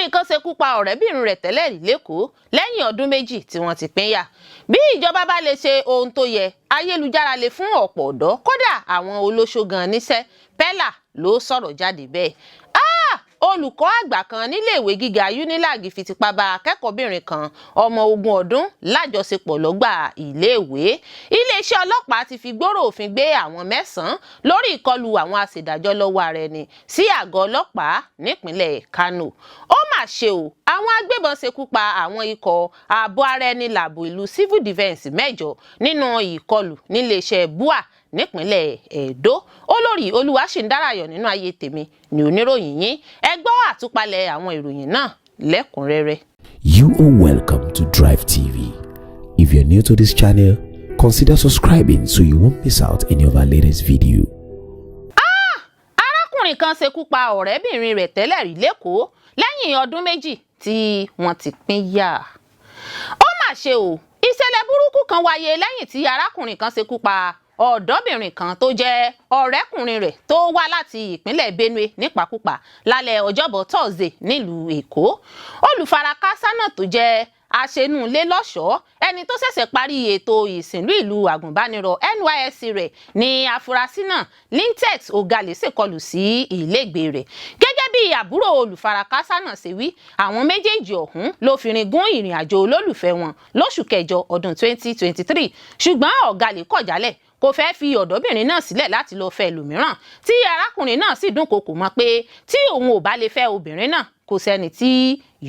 arákùnrin kan ṣekú pa ọ̀rẹ́bìnrin rẹ̀ tẹ́lẹ̀ rí lẹ́kọ̀ọ́ lẹ́yìn ọdún méjì tí wọ́n ti pínyà. Bí ìjọba bá lè ṣe ohun tó yẹ, ayélujára lè fún ọ̀pọ̀ ọ̀dọ́, kódà àwọn olóṣó gan níṣẹ́. Pella ló sọ̀rọ̀ jáde bẹ́ẹ̀. Olùkọ́ àgbà kan níléèwé gíga UNILAG fi tipá bá akẹ́kọ̀ọ́bìnrin kan ọmọ 20 ọdún lájọṣepọ̀ lọ́gbà iléèwé. Iléeṣẹ́ ọlọ́pàá ti fi gbòòrò òfin gbé àwọn 9 lórí ìkọlù àwọn aṣèdájọ́ lọ́wọ́ ara ẹni sí àgọ́ ọlọ́pàá nípínlẹ̀ Kano. Ó mà ṣe o, àwọn agbébọn ṣekú pa àwọn ikọ̀ ààbò ara ẹni làbò ìlú Civil Defence 8 nínú ìkọlù níléeṣẹ́ BUA nípínlẹ̀ Edo. Olórí Olúwaṣìndárayọ̀ nínú ayé tèmi ni oníròyìn yín. Ẹ gbọ́ àtúpalẹ̀ àwọn ìròyìn náà lẹ́kùnrẹ́rẹ́. You are welcome to Drive TV. If you're new to this channel, consider subscribing so you won't miss out any of our latest video. Arákùnrin kan ṣekú pa ọ̀rẹ́bìnrin rẹ̀ tẹ́lẹ̀ rí lẹ́kọ̀ọ́ lẹ́yìn ọdún méjì tí wọ́n ti pínyà. Ó mà ṣe o, ìṣẹ̀lẹ̀ burúkú kan wáyé lẹ́yìn tí arákùnrin kan ṣekú pa ọ̀dọ́bìnrin kan tó jẹ́ ọ̀rẹ́kùnrin rẹ̀ tó wá láti ìpínlẹ̀ Benue nípakúpa lálẹ́ ọjọ́bọ̀ Thursday nílùú Èkó. Olùfarakásá náà tó jẹ́ aṣenúlé lọ́ṣọ̀ọ́, ẹni tó ṣẹ̀ṣẹ̀ parí ètò ìsìnlú ìlú àgùnbánirọ̀ NYSC rẹ̀ ní afurasí náà Lintex Ogale ṣèkọlù sí ilégbèé rẹ̀. Gẹ́gẹ́ bí àbúrò olùfarakásá náà ṣe wí, àwọn méjèèjì ọ̀hún ló fi rin gún ìrìn àjò olólùfẹ́ wọn lóṣù kẹjọ ọdún 2023, ṣùgbọ́n Ogale kọ̀ jálẹ̀, kò fẹ́ fi ọ̀dọ́bìnrin náà sílẹ̀ láti lọ fẹ́ ẹlòmíràn, tí arákùnrin náà sì dúnkokò mọ́ pé tí òun ò bá lè fẹ́ obìnrin náà kò sẹ́ni tí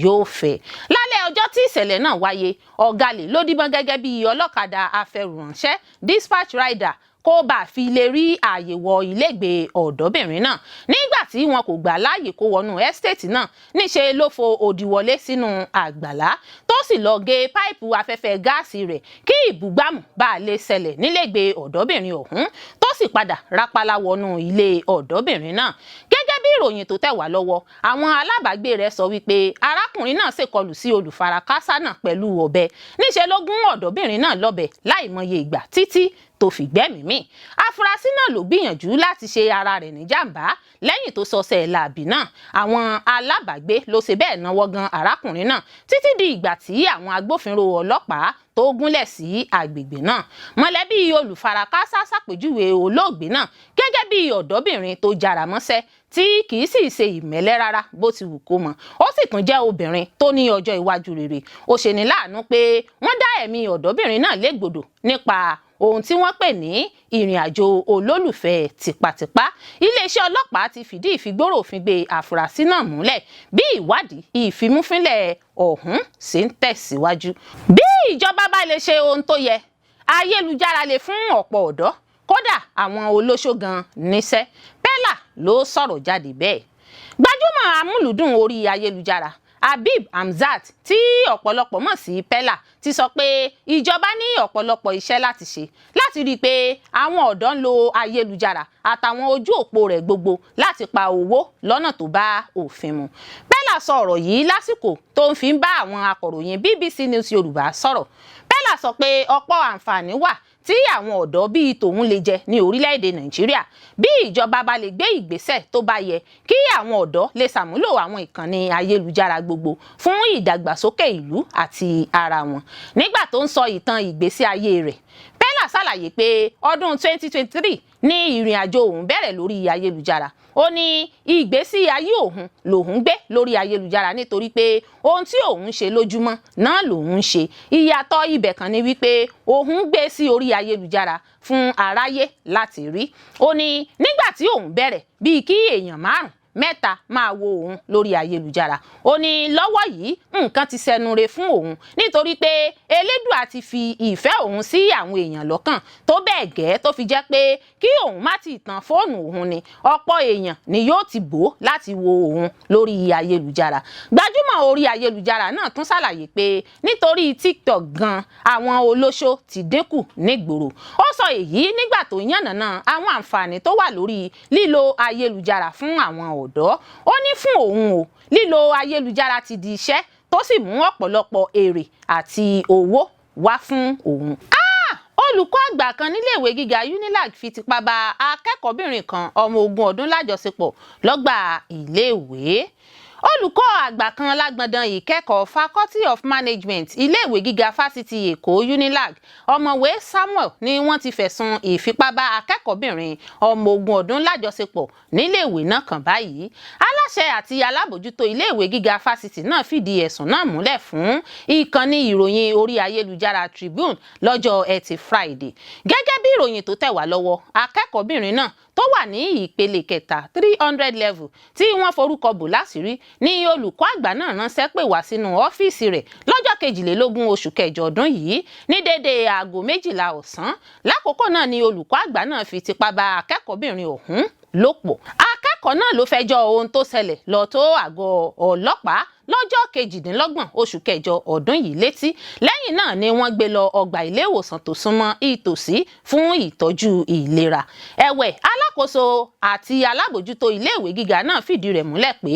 yóò fẹ́. Lálẹ́ ọjọ́ tí ìṣẹ̀lẹ̀ náà wáyé, Ogale ló díbọ́n gẹ́gẹ́ bí ọlọ́kadà afẹrùránṣẹ́ dispatch rider kó bá fi lè rí ààyè wọ ilégbèé ọ̀dọ́bìnrin náà. Nígbà tí wọn kò gbà láàyè kó wọnú ẹ́stéètì náà, níṣe ló fo òdì wọlé sínú àgbàlá tó sì lọ gé páìpù afẹ́fẹ́ gáàsì rẹ̀ kí ìbúgbàmù bá lè ṣẹlẹ̀ nílégbèé ọ̀dọ́bìnrin ọ̀hún, tó sì padà rápálá wọnú ilé ọ̀dọ́bìnrin náà. Gẹ́gẹ́ bí ìròyìn tó tẹ̀ wá lọ́wọ́, àwọn alábàágbé rẹ̀ sọ wípé arákùnrin náà ṣèkọlù sí olùfarakásá náà pẹ̀lú ọ̀bẹ. Níṣe ló gún ọ̀dọ́bìnrin náà lọ́bẹ láìmọye ìgbà títí tó fi gbẹ́mìí mì. Afurasí náà ló gbìyànjú láti ṣe ara rẹ̀ ní jàǹbá lẹ́yìn tó sọsẹ̀ láàbì náà. Àwọn alábàágbé ló ṣe bẹ́ẹ̀ náwó gan arákùnrin náà títí di ìgbà tí àwọn agbófinró ọlọ́pàá tó gúnlẹ̀ sí agbègbè náà. Mọ̀lẹ́bí olùfarakásá ṣàpèjúwe olóògbé náà gẹ́gẹ́ bí ọ̀dọ́bìnrin tó jára mọ́ṣẹ́ tí kì í sì ṣe ìmẹ́lẹ́ rárá bó ti wù kó mọ. Ó sì tún jẹ́ obìnrin tó ní ọjọ́ iwájú rere. Ó ṣeni láàánú pé wọ́n dá ẹ̀mí ọ̀dọ́bìnrin náà légbodò nípa ohun tí wọ́n pè ní ìrìn àjò olólùfẹ́ tipátipá. Iléeṣẹ́ ọlọ́pàá ti fìdí ìfigbóró òfin gbé àfúrásì náà múlẹ̀ bí ìwádìí ìfimúfínlẹ̀ ọ̀hún ṣe ń tẹ̀síwájú. Bí ìjọba bá lè ṣe ohun tó yẹ, ayélujára lè fún ọ̀pọ̀ ọ̀dọ́, kódà àwọn olóṣó gan níṣẹ́. Pella ló sọ̀rọ̀ jáde bẹ́ẹ̀. Gbajúmọ̀ amúlùdùn orí ayélujára Habib Hamzat tí ọ̀pọ̀lọpọ̀ mọ̀ sí Pella ti sọ pé ìjọba ní ọ̀pọ̀lọpọ̀ iṣẹ́ láti ṣe láti rí i pé àwọn ọ̀dọ́ ń lo ayélujára àtàwọn ojú òpó rẹ̀ gbogbo láti pa owó lọ́nà tó bá òfin mu. Pella sọ ọ̀rọ̀ yìí lásìkò tó ń fi bá àwọn akọ̀ròyìn BBC News Yorùbá sọ̀rọ̀. Pella sọ pé ọ̀pọ̀ àǹfààní wà tí àwọn ọ̀dọ́ bíi tòun lè jẹ ní orílẹ̀-èdè Nàìjíríà bí ìjọba bá lè gbé ìgbésẹ̀ tó bá yẹ kí àwọn ọ̀dọ́ lè ṣàmúlò àwọn ìkànnì ayélujára gbogbo fún ìdàgbàsókè ìlú àti ara wọn. Nígbà tó ń sọ ìtàn ìgbésí ayé rẹ̀, Pella ṣàlàyé pé ọdún 2023 ní ìrìn àjò òun bẹ̀rẹ̀ lórí ayélujára. Ó ní ìgbésí ayé òun lòun gbé lórí ayélujára nítorí pé ohun tí òun ṣe lójúmọ́ náà lòun ṣe. Ìyàtọ̀ ibẹ̀ kan ni wípé òun gbé sí orí ayélujára fún aráyé láti rí. Ó ní nígbà tí òun bẹ̀rẹ̀ bíi kí èèyàn 5-7 máa wo òun lórí ayélujára. Ó ní lọ́wọ́ yìí nǹkan ti sẹnure fún òun nítorí pé Elédùà ti fi ìfẹ́ òun sí àwọn èèyàn lọ́kàn tó bẹ́ẹ̀ gẹ́ tó fi jẹ́ pé kí òun má ti tàn fóònù òun ni ọ̀pọ̀ èèyàn ni yóò ti bò láti wo òun lórí ayélujára. Gbajúmọ̀ orí ayélujára náà tún ṣàlàyé pé nítorí TikTok gan àwọn olóṣó ti dínkù nígboro. Ó sọ èyí nígbà tó yànnàná àwọn àǹfààní tó wà lórí lílo ayélujára fún àwọn ọ̀dọ́. Ó ní fún òun o, lílo ayélujára ti di iṣẹ́ tó sì mú ọ̀pọ̀lọpọ̀ èrè àti owó wá fún òun. Olùkọ́ àgbà kan níléèwé gíga UNILAG fi tipá bá akẹ́kọ̀ọ́bìnrin kan ọmọ 20 ọdún lájọṣepọ̀ lọ́gbà iléèwé. olùkọ́ àgbà kan lágbọ̀ndàn ìkẹ́kọ̀ọ́ Faculty of Management iléèwé gíga fásitì Èkó UNILAG ọ̀mọ̀wé Samuel ni wọ́n ti fẹ̀sùn ìfipábá akẹ́kọ̀ọ́bìnrin ọmọ 20 ọdún lájọṣepọ̀ níléèwé náà kàn báyìí. aláṣẹ àti alábòjútó iléèwé gíga fásitì náà fìdí ẹ̀sùn náà múlẹ̀ fún ìkànnì ìròyìn orí ayélujára Tribune lọ́jọ́ Ẹtì Friday. gẹ́gẹ́ bí ìròyìn tó tẹ̀ wá lọ́wọ́, akẹ́kọ̀ọ́bìnrin náà tó wà ní ìpele kẹta 300 level tí wọ́n forúkọ bò láṣìírí ní olùkọ́ àgbà náà ránṣẹ́ pè wá sínú ọ́fíìsì rẹ̀ lọ́jọ́ 22 oṣù kẹjọ ọdún yìí ní déédéé aago 12 ọ̀sán. lákòókò náà ni olùkọ́ àgbà náà fi tipá bá akẹ́kọ̀ọ́bìnrin ọ̀hún lò pọ̀. akẹ́kọ̀ọ́ náà ló fẹjọ́ ohun tó ṣẹlẹ̀ lọ tó àgọ́ ọlọ́pàá lọ́jọ́ 28 oṣù kẹjọ ọdún yìí létí. lẹ́yìn náà ni wọ́n gbé lọ ọgbà ilé ìwòsàn tó súnmọ́ ìtòsí fún ìtọ́jú ìlera. ẹ̀wẹ̀, alákòóso àti alábòjútó iléèwé gíga náà fìdí rẹ̀ múlẹ̀ pé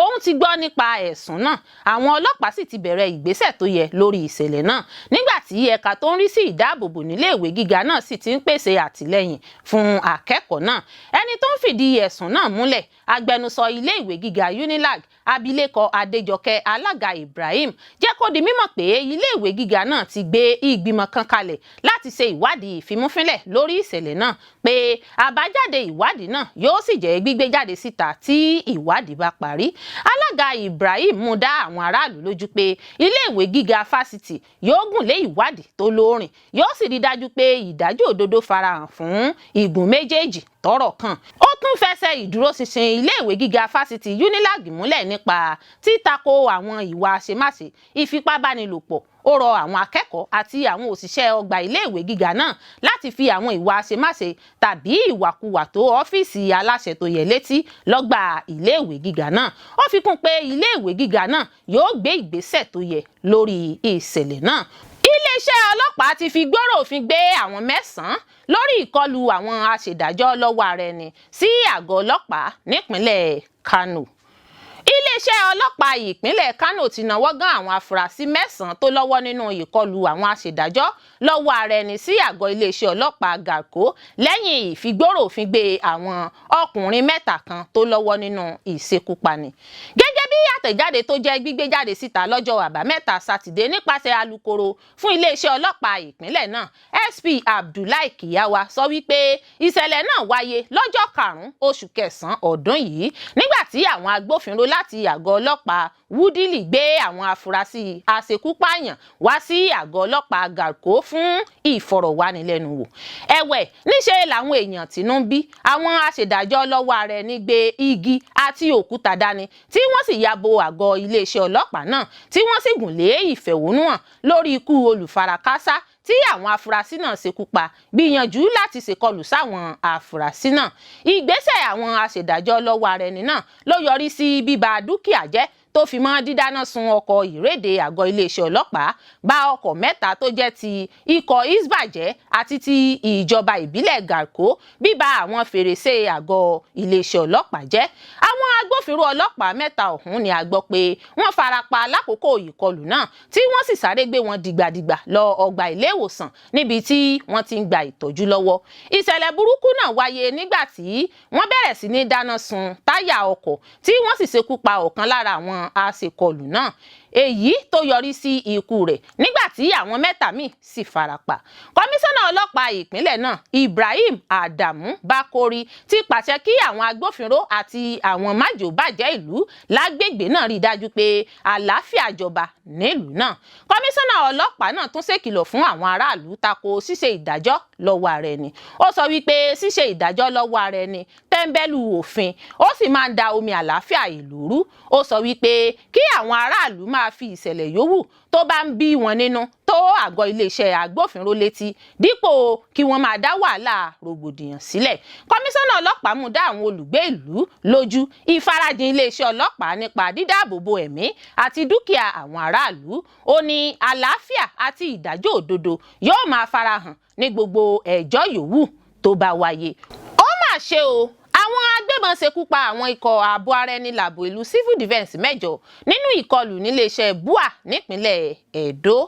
òun ti gbọ́ nípa ẹ̀sùn náà, àwọn ọlọ́pàá sì ti bẹ̀rẹ̀ ìgbésẹ̀ tó yẹ lórí ìṣẹ̀lẹ̀ náà, nígbà tí ẹ̀ka tó ń rí sí ìdáàbòbò níléèwé gíga náà sì ti ń pèsè àtìlẹ́yìn fún akẹ́kọ̀ọ́ náà. ẹni tó ń fìdí ẹ̀sùn náà múlẹ̀, agbẹnusọ iléèwé gíga UNILAG abilékọ Adéjọkẹ́ Alága Ibrahim jẹ́ kó di mímọ̀ pé iléèwé gíga náà ti gbé ìgbìmọ̀ kan kalẹ̀ láti ṣe ìwádìí ìfimúfínlẹ̀ lórí ìṣẹ̀lẹ̀ náà, pé àbájáde ìwádìí náà yóò sì jẹ́ gbígbé jáde síta tí ìwádìí bá parí. Alága Ibrahim mú dá àwọn aráàlú lójú pé iléèwé gíga fásitì yóò gùn lé ìwádìí tó lóòrìn, yóò sì rí dájú pé ìdájọ́ òdodo farahàn fún igun méjèèjì tọ́rọ̀ kàn. ó tún fẹsẹ̀ ìdúróṣinṣin iléèwé gíga fásitì UNILAG múlẹ̀ nípa títako àwọn ìwà àṣemáṣe ìfipábánilòpọ̀. ó rọ àwọn akẹ́kọ̀ọ́ àti àwọn òṣìṣẹ́ ọgbà iléèwé gíga náà láti fi àwọn ìwà àṣemáṣe tàbí ìwàkuwà tó ọ́fíìsì aláṣẹ tó yẹ létí lọ́gbà iléèwé gíga náà. ó fi kún pé iléèwé gíga náà yóò gbé ìgbésẹ̀ tó yẹ lórí ìṣẹ̀lẹ̀ náà. iléeṣẹ́ ọlọ́pàá ti fi gbòòrò òfin gbé àwọn 9 lórí ìkọlù àwọn aṣèdájọ́ lọ́wọ́ ara ẹni sí àgọ́ ọlọ́pàá nípínlẹ̀ Kano. iléeṣẹ́ ọlọ́pàá ìpínlẹ̀ Kano ti náwó gan àwọn afurasí 9 tó lọ́wọ́ nínú ìkọlù àwọn aṣèdájọ́ lọ́wọ́ ara ẹni sí àgọ́ iléeṣẹ́ ọlọ́pàá Garko lẹ́yìn ìfigbòòrò òfin gbé àwọn ọkùnrin 3 kan tó lọ́wọ́ nínú ìṣekúpani. gẹ́gẹ́ bí àtẹ̀jáde tó jẹ́ gbígbé jáde síta lọ́jọ́ àbámẹ́ta Sátidé nípasẹ̀ alukoro fún iléeṣẹ́ ọlọ́pàá ìpínlẹ̀ náà SP Abdullahi Kiyawa sọ wípé ìṣẹ̀lẹ̀ náà wáyé lọ́jọ́ 5 oṣù kẹsàn-án ọdún yìí nígbà tí àwọn agbófinró láti àgọ́ ọlọ́pàá Wudili gbé àwọn afurasí aṣekúpààyàn wá sí àgọ́ ọlọ́pàá Garko fún ìfọ̀rọ̀wánilẹ́nuwò. ẹ̀wẹ̀, níṣe làwọn èèyàn tínú ń bí àwọn aṣèdájọ́ lọ́wọ́ ara ẹni gbé igi àti òkúta dání tí wọ́n sì ya bo àgọ́ iléeṣẹ́ ọlọ́pàá náà tí wọ́n sì gùn lé ìfẹ̀hónúhàn lórí ikú olùfarakásá tí àwọn afurasí náà ṣekú pa, gbìyànjú láti ṣèkọlù sáwọn afurasí náà. ìgbésẹ̀ àwọn aṣèdájọ́ lọ́wọ́ ara ẹni náà ló yọrí sí bíba dúkìá jẹ́ tó fi mọ́ dídáná sun ọkọ̀ ìréde àgọ́ iléeṣẹ́ ọlọ́pàá, bá ọkọ̀ 3 tó jẹ́ ti ikọ̀ Hisbah àti ti ìjọba ìbílẹ̀ Garko, bíba àwọn fèrèsé àgọ́ iléeṣẹ́ ọlọ́pàá jẹ́. àwọn agbófinró ọlọ́pàá 3 ọ̀hún ni a gbọ́ pé wọ́n farapa lákòókò ìkọlù náà tí wọ́n sì sáré gbé wọn dìgbàdìgbà lọ ọgbà ilé ìwòsàn níbi tí wọ́n ti ń gba ìtọ́jú lọ́wọ́. ìṣẹ̀lẹ̀ burúkú náà wáyé nígbà tí wọ́n bẹ̀rẹ̀ sí ní dáná sun táyà ọkọ̀ tí wọ́n sì ṣekú pa ọ̀kan lára àwọn aṣekọlù náà, èyí tó yọrí sí ikú rẹ̀ nígbà tí àwọn 3 míì sì farapa. Kọmíṣánná ọlọ́pàá ìpínlẹ̀ náà Ibrahim Adamu Bakori ti pàṣẹ kí àwọn agbófinró àti àwọn májòbàjẹ́ ìlú lágbègbè náà rí dájú pé àlàáfíà jọba nílùú náà. Kọmíṣánná ọlọ́pàá náà tún ṣèkìlọ̀ fún àwọn aráàlú tako ṣíṣe ìdájọ́ lọ́wọ́ ara ẹni. ó sọ wípé ṣíṣe ìdájọ́ lọ́wọ́ ara ẹni tẹ́ńbẹ́lú òfin, ó sì máa ń da omi àlàáfíà ìlú rú. ó sọ wípé kí àwọn aráàlú máa fi ìṣẹ̀lẹ̀ yòówù tó bá ń bí wọn nínú tó àgọ́ iléeṣẹ́ agbófinró létí dípò kí wọ́n máa dá wàhálà rògbòdìyàn sílẹ̀. Kọmíṣánná ọlọ́pàá mú dá àwọn olùgbé ìlú lójú ìfarajìn iléeṣẹ́ ọlọ́pàá nípa dídáàbòbò ẹ̀mí àti dúkìá àwọn aráàlú. ó ní àlàáfíà àti ìdájọ́ òdodo yóò máa farahàn ní gbogbo ẹjọ́ yòówù tó bá wáyé. ó mà ṣe o, àwọn agbébọn ṣekú pa àwọn ikọ̀ ààbò ara ẹni làbò ìlú civil defence 8 nínú ìkọlù níléeṣẹ́ BUA nípínlẹ̀ Edo.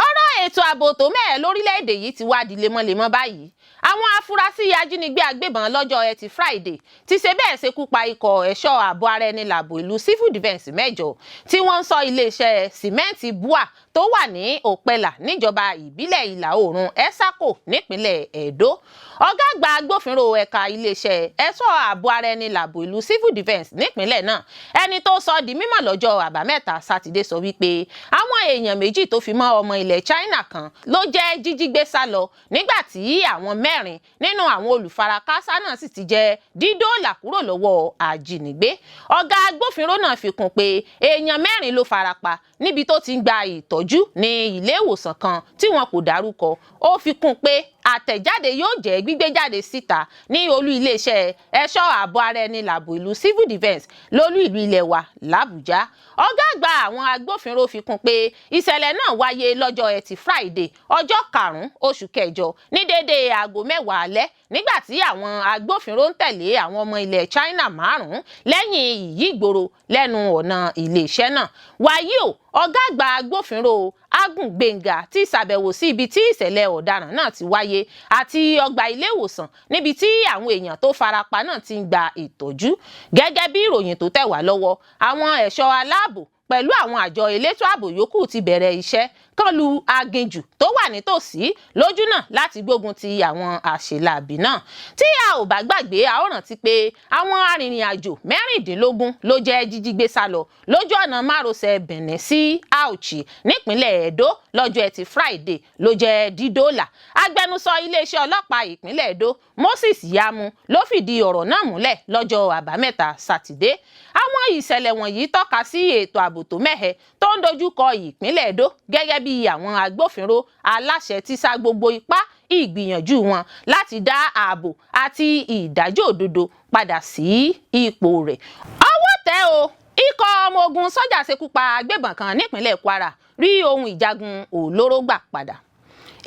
ọ̀rọ̀ ètò ààbò tó mẹ́ẹ̀ lórílẹ̀‐èdè yìí ti wá di lemọ́lemọ́ báyìí. àwọn afurasí ajínigbé agbébọn lọ́jọ́ Ẹtì Friday ti ṣe bẹ́ẹ̀ ṣekú pa ikọ̀ ẹ̀ṣọ́ ààbò ara ẹni làbò ìlú civil defence 8 tí wọ́n ń ṣọ́ iléeṣẹ́ sìmẹ́ǹtì BUA tó wà ní Òpẹ́là níjọba ìbílẹ̀ ìlà oòrùn Ẹ́sákò nípínlẹ̀ Ẹdó. Ọ̀gá àgbà agbófinró ẹ̀ka iléeṣẹ́ ẹ̀ṣọ́ ààbò ara ẹni làbò ìlú civil defence nípínlẹ̀ náà ẹni tó sọ di mímọ̀ lọ́jọ́ Àbámẹ́ta Sátidé sọ wípé àwọn èèyàn méjì tó fi mọ́ ọmọ ilẹ̀ China kan ló jẹ́ jíjígbé sá lọ nígbà tí àwọn 4 nínú àwọn olùfarakásá náà sì ti jẹ́ dídóòlà kúrò lọ́wọ́ ajínigbé. Ọ̀gá agbófinró náà fi kún pé èèyàn 4 ló farapa níbi tó ti ń gba ìtọ́jú ní ilé ìwòsàn kan tí wọn kò dárúkọ. Ó fi kún pé àtẹ̀jáde yóò jẹ́ gbígbé jáde síta ní olú iléeṣẹ́ ẹ̀ṣọ́ ààbò ara ẹni làbò ìlú civil defence lólú ìlú ilẹ̀ wa l'Àbújá. Ọ̀gá àgbà àwọn agbófinró fi kún pé ìṣẹ̀lẹ̀ náà wáyé lọ́jọ́ Ẹtì Friday ọjọ́ 5 oṣù kẹjọ ní déédéé aago 10 alẹ́ nígbà tí àwọn agbófinró ń tẹ̀lé àwọn ọmọ ilẹ̀ China 5 lẹ́yìn ìyígboro lẹ́nu ọ̀nà iléeṣẹ́ náà. Wàyí o, ọ̀gá àgbà agbófinró Agun Gbénga ti ṣàbẹ̀wò sí ibi tí ìṣẹ̀lẹ̀ ọ̀daràn náà ti wáyé àti ọgbà ilé ìwòsàn níbi tí àwọn èèyàn tó farapa náà ti ń gba ìtọ́jú. Gẹ́gẹ́ bí ìròyìn tó tẹ̀ wá lọ́wọ́, àwọn ẹ̀ṣọ́ aláàbò pẹ̀lú àwọn àjọ elétò ààbò yòókù ti bẹ̀rẹ̀ iṣẹ́ kan lu aginjù tó wà nítòsí lójú náà láti gbógun ti àwọn àṣeláàbí náà. Tí a ò bá gbàgbé, a ó rántí pé àwọn arìnrìn-àjò 16 ló jẹ́ jíjígbé sá lọ lójú ọ̀nà márosẹ̀ Benin sí Auchi nípínlẹ̀ Ẹdó lọ́jọ́ Ẹtì Friday ló jẹ́ dídóòlà. Agbẹnusọ iléeṣẹ́ ọlọ́pàá ìpínlẹ̀ Ẹdó Moses Yamu ló fìdí ọ̀rọ̀ náà múlẹ̀ lọ́jọ́ Àbámẹ́ta Sátidé. Àwọn ìṣẹ̀lẹ̀ wọ̀nyí tọ́ka sí ètò ààbò tó mẹ́hẹ tó ń dojúkọ ìpínlẹ̀ Ẹdó gẹ́gẹ́ bí àwọn agbófinró aláṣẹ ti sá gbogbo ipá ìgbìyànjú wọn láti dá ààbò àti ìdájọ́ òdodo padà sí ipò rẹ̀. Ọwọ́ tẹ̀ o, ikọ̀ ọmọ ogun sọ́jà ṣekú pa agbébọn kan nípínlẹ̀ Kwara rí ohun ìjagun olóró gbà padà.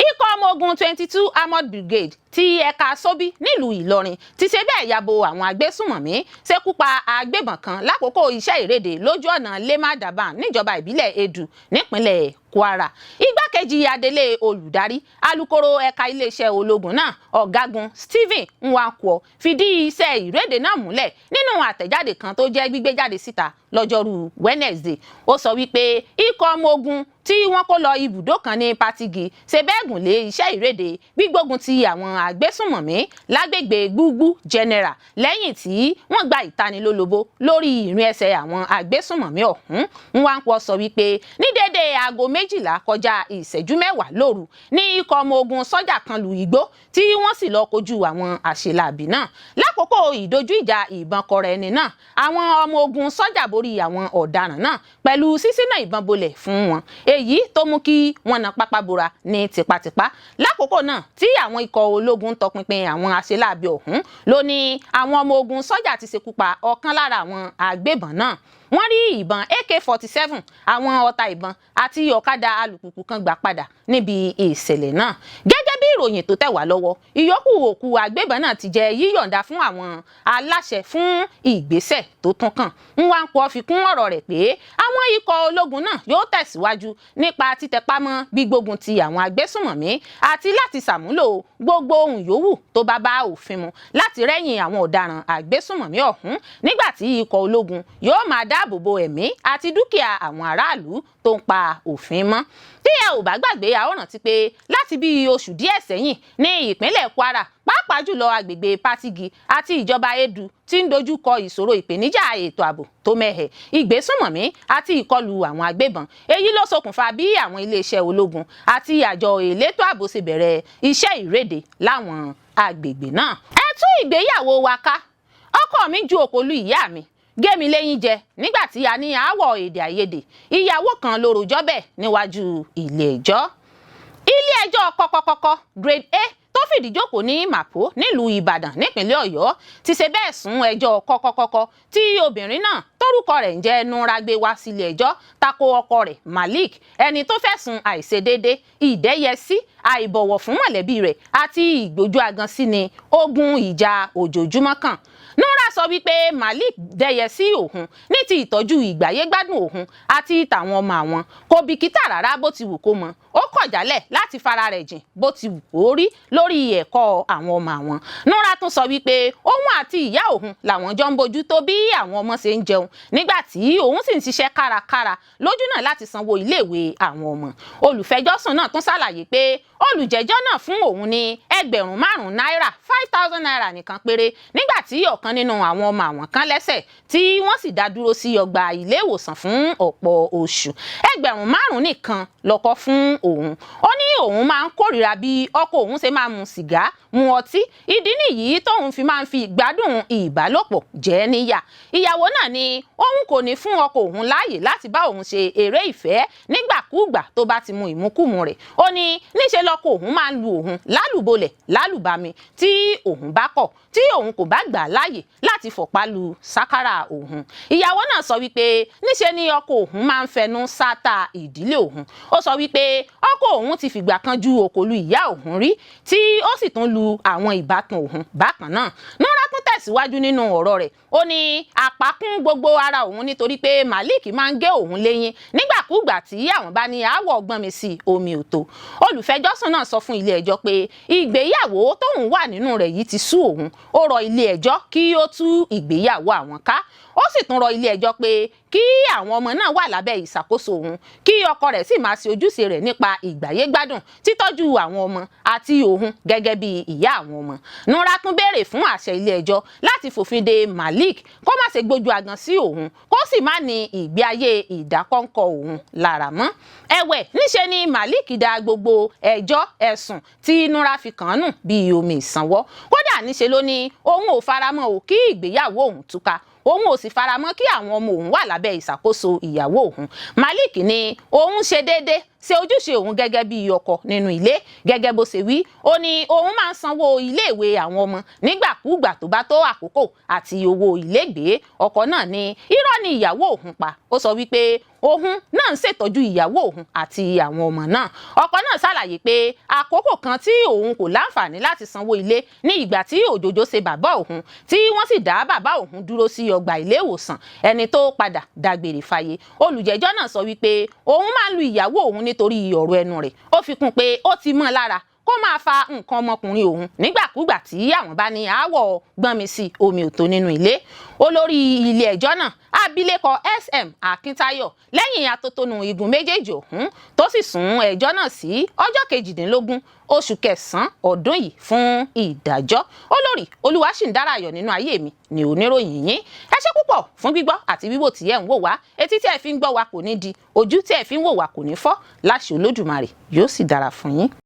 Ikọ̀ ọmọ ogun 22 Armored Brigade ti ẹ̀ka Sóbí nílùú Ìlọrin ti ṣe bẹ́ẹ̀ yabo àwọn agbésùmọ̀mí ṣekú pa agbébọn kan lákòókò iṣẹ́ ìréde lójú ọ̀nà Lema Daban níjọba ìbílẹ̀ Edu nípínlẹ̀ Kwara. Igbákejì adelé olùdarí alukoro ẹ̀ka iléeṣẹ́ ológun náà ọ̀gágun Stephen Nwankwo fìdí iṣẹ́ ìréde náà múlẹ̀ nínú àtẹ̀jáde kan tó jẹ́ gbígbé jáde síta lọ́jọ́rú Wednesday. Ó sọ wípé ikọ̀ ọmọ ogun tí wọ́n kó lọ ibùdó kan ní Patigi ṣe bẹ́ẹ̀ gùn lé iṣẹ́ ìréde gbígbógun ti àwọn agbésùnmọ̀mí lágbègbè Gbúgbú General lẹ́yìn tí wọ́n gba ìtanilólobó lórí ìrìn ẹsẹ̀ àwọn agbésùnmọ̀mí ọ̀hún. Nwankwo sọ wípé ní déédéé aago 12 kọjá ìṣẹ́jú 10 lóru ní ikọ̀ ọmọ ogun sọ́jà kan lu igbó tí wọ́n sì lọ kojú àwọn àṣeláàbí náà. Lákòókò ìdojú ìjà ìbọn kọra ẹni náà, àwọn ọmọ ogun sọ́jà borí àwọn ọ̀daràn náà pẹ̀lú sísínà ìbọn bolẹ̀ fún wọn, èyí tó mú kí wọ́n na pápá bora ní tipátipá. Lákòókò náà tí àwọn ikọ̀ ológun tọpinpin àwọn àṣeláàbí ọ̀hún ló ní àwọn ọmọ ogun sọ́jà ti ṣekú pa ọ̀kan lára àwọn agbébọn náà. Wọ́n rí ìbọn AK-47, àwọn ọta ìbọn àti ọ̀kadà alùpùpù kan gbà padà níbi ìṣẹ̀lẹ̀ náà. Gẹ́gẹ́ bí ìròyìn tó tẹ̀ wá lọ́wọ́, ìyókù òkú agbébọn náà ti jẹ́ yíyọ̀ǹda fún àwọn aláṣẹ fún ìgbésẹ̀ tó tún kàn. Nwankwo fi kún ọ̀rọ̀ rẹ̀ pé àwọn ikọ̀ ológun náà yóò tẹ̀síwájú nípa títẹpámọ́ gbígbógun ti àwọn agbésùnmọ̀mí àti láti ṣàmúlò gbogbo ohun yòówù tó bá bá òfin mu láti rẹ́yìn àwọn ọ̀daràn agbésùnmọ̀mí ọ̀hún nígbà tí ikọ̀ ológun yóò máa dáàbòbo ẹ̀mí àti dúkìá àwọn aráàlú tó ń pa òfin mọ́. Tí ẹ ò bá gbàgbé, a ó rántí pé láti bí oṣù díẹ̀ sẹ́yìn ní ìpínlẹ̀ Kwara, pàápàá jùlọ agbègbè Patigi àti ìjọba Edu tí ń dojúkọ ìṣòro ìpèníjà ètò ààbò tó mẹ́hẹ, ìgbésùnmọ̀mí àti ìkọlù àwọn agbébọn. Èyí ló ṣokùnfà bí àwọn iléeṣẹ́ ológun àti àjọ elétò ààbò ṣe bẹ̀rẹ̀ iṣẹ́ ìréde láwọn agbègbè náà. Ẹ tú ìgbéyàwó wa ká. Ọkọ mi ju òpólú ìyá mi, gé mi lẹ́yìn jẹ nígbà tí a ní aáwọ̀ èdè àìyedè. Ìyàwó kan ló rojọ́ bẹ́ẹ̀ níwájú ilé ẹjọ́. Ilé ẹjọ́ kọ́kọ́kọ́kọ́ grade A tó fìdí jókòó ní Màpó nílùú Ìbàdàn nípínlẹ̀ Ọ̀yọ́ ti ṣe bẹ́ẹ̀ sún ẹjọ́ kọ́kọ́kọ́kọ́ tí obìnrin náà tórúkọ rẹ̀ ń jẹ́ Nura gbé wá sílé ẹjọ́ tako ọkọ rẹ̀ Malik, ẹni tó fẹ̀sùn àìṣedéédé, ìdẹ́yẹsí, àìbọ̀wọ̀ fún mọ̀lẹ́bí rẹ̀ àti ìgbójú agan sí ni ogun ìjà ojoojúmọ́ kan. Nura sọ wípé Malik dẹ́yẹ sí òun ní ti ìtọ́jú ìgbáyégbádùn òun àti tàwọn ọmọ àwọn, kò bìkítà rárá bó ti wù kó mọ. Ó kọ kọ̀ jálẹ̀ láti fara rẹ̀ jìn bó ti wù kó rí lórí ẹ̀kọ́ àwọn ọmọ àwọn. Nura tún sọ wípé òun àti ìyá òun làwọn jọ ń bójú tó bí àwọn ọmọ ṣe ń jẹun nígbà tí òun sì ń ṣiṣẹ́ kárakára lójú náà láti sanwó iléèwé àwọn ọmọ. Olùfẹjọ́sùn náà tún ṣàlàyé pé olùjẹ́jọ́ náà fún òun ní ẹgbẹ̀rún 5,000 náírà 5,000 naira nìkan péré nígbà tí ọ̀kan nínú àwọn ọmọ àwọn kan lẹ́sẹ̀ tí wọ́n sì dá dúró sí ọgbà ilé ìwòsàn fún ọ̀pọ̀ oṣù. Ẹgbẹ̀rún 5,000 nìkan lọ́kọ fún òun. Ó ní òun máa ń kórìíra bí ọkọ òun ṣe máa mu sìgá mu ọtí, ìdí nìyí tóun fi máa ń fi ìgbádùn ìbálòpọ̀ jẹ níyà. Ìyàwó náà ni òun kò ní fún ọkọ òun láàyè láti bá òun ṣe eré ìfẹ́ nígbàkúùgbà tó bá ti mu ìmukúmu rẹ̀. Ó ní níṣe lọkọ òun máa ń lu òun lálùbọ́lẹ̀ lálùbami tí òun bá kọ̀, tí òun kò bá gbà láàyè láti fọ̀pá lu sákárà òun. Ìyàwó náà sọ wípé níṣe ni ọkọ òun máa ń fẹnu sáta ìdílé òun. Ó sọ wípé ọkọ òun ti fìgbà kan ju òkò lu ìyá òun rí tí ó sì tún lu àwọn ìbátan òun bákan náà. Nura tún tẹ̀síwájú nínú ọ̀rọ̀ rẹ̀. Ó ní àpákún gbogbo ara òun nítorí pé Malik máa ń gé òun léyín nígbàkúùgbà tí àwọn bá ní aáwọ̀ ọgbọ́n mi sí omi ò tó. Olùfẹjọ́sùn náà sọ fún ilé ẹjọ́ pé ìgbéyàwó tóun wà nínú rẹ̀ yìí ti sú òun. Ó rọ ilé ẹjọ́ kí ó tú ìgbéyàwó àwọn ká. Ó sì tún rọ ilé ẹjọ́ pé kí àwọn ọmọ náà wà lábẹ́ ìṣàkóso òun, kí ọkọ rẹ̀ sì máa ṣe ojúṣe rẹ̀ nípa ìgbáyégbádùn, títọ́jú àwọn ọmọ àti òun gẹ́gẹ́ bí ìyá àwọn ọmọ. Nura tún béèrè fún àṣẹ ilé ẹjọ́ láti fòfin de Malik kó má ṣe gbójú agan sí òun, kó sì má ní ìgbé ayé ìdákọ́ńkọ́ òun lára mọ́. Ẹ̀wẹ̀ níṣe ni Malik dá gbogbo ẹjọ́ ẹ̀sùn tí Nura fi kàn án nù bí omi ìsanwó. Kódà níṣe ló ní òun ò faramọ́ ò kí ìgbéyàwó òun túká, òun ò sì faramọ́ kí àwọn ọmọ òun wà lábẹ́ ìṣàkóso ìyàwó òun. Malik ní òun ṣe déédé ṣe ojúṣe òun gẹ́gẹ́ bí ọkọ nínú ilé. Gẹ́gẹ́ bó ṣe wí, ó ní òun máa ń sanwó iléèwé àwọn ọmọ nígbàkúùgbà tó bá tó àkókò àti owó ilégbèé. Ọkọ náà ní irọ́ ni ìyàwó òun pa. Ó sọ wípé òun náà ń ṣètọ́jú ìyàwó òun àti àwọn ọmọ náà. Ọkọ náà ṣàlàyé pé àkókò kan tí òun kò láǹfààní láti sanwó ilé ní ìgbà tí òjòjò ṣe bàbá òun, tí wọ́n sì dá bàbá òun dúró sí ọgbà ilé ìwòsàn, ẹni tó padà dágbére fáyé. Olùjẹ́jọ́ náà sọ wípé òun máa ń lu ìyàwó òun nítorí ọ̀rọ̀ ẹnu rẹ̀. Ó fi kún pé ó ti mọ́ lára kó máa fa nǹkan ọmọkùnrin òun nígbàkúgbà tí àwọn bá ní aáwọ̀ gbọ́nmi sí omi ò tó nínú ilé. Olórí ilé ẹjọ́ náà, abilékọ SM Akíntayọ̀, lẹ́yìn atótónu igun méjèèjì ọ̀hún tó sì sún ẹjọ́ náà sí ọjọ́ 18 oṣù kẹsàn-án ọdún yìí fún ìdájọ́. Olórí Olúwaṣìndáráyọ̀ nínú ayé mi ni oníròyìn yín. Ẹ ṣé púpọ̀ fún gbígbọ́ àti wíwò tí ẹ ń wò wá. Etí tí ẹ fi ń gbọ́ wa kò ní di, ojú tí ẹ fi ń wò wá kò ní fọ́. Láṣẹ Olódùmarè yóò sì dára fún yín.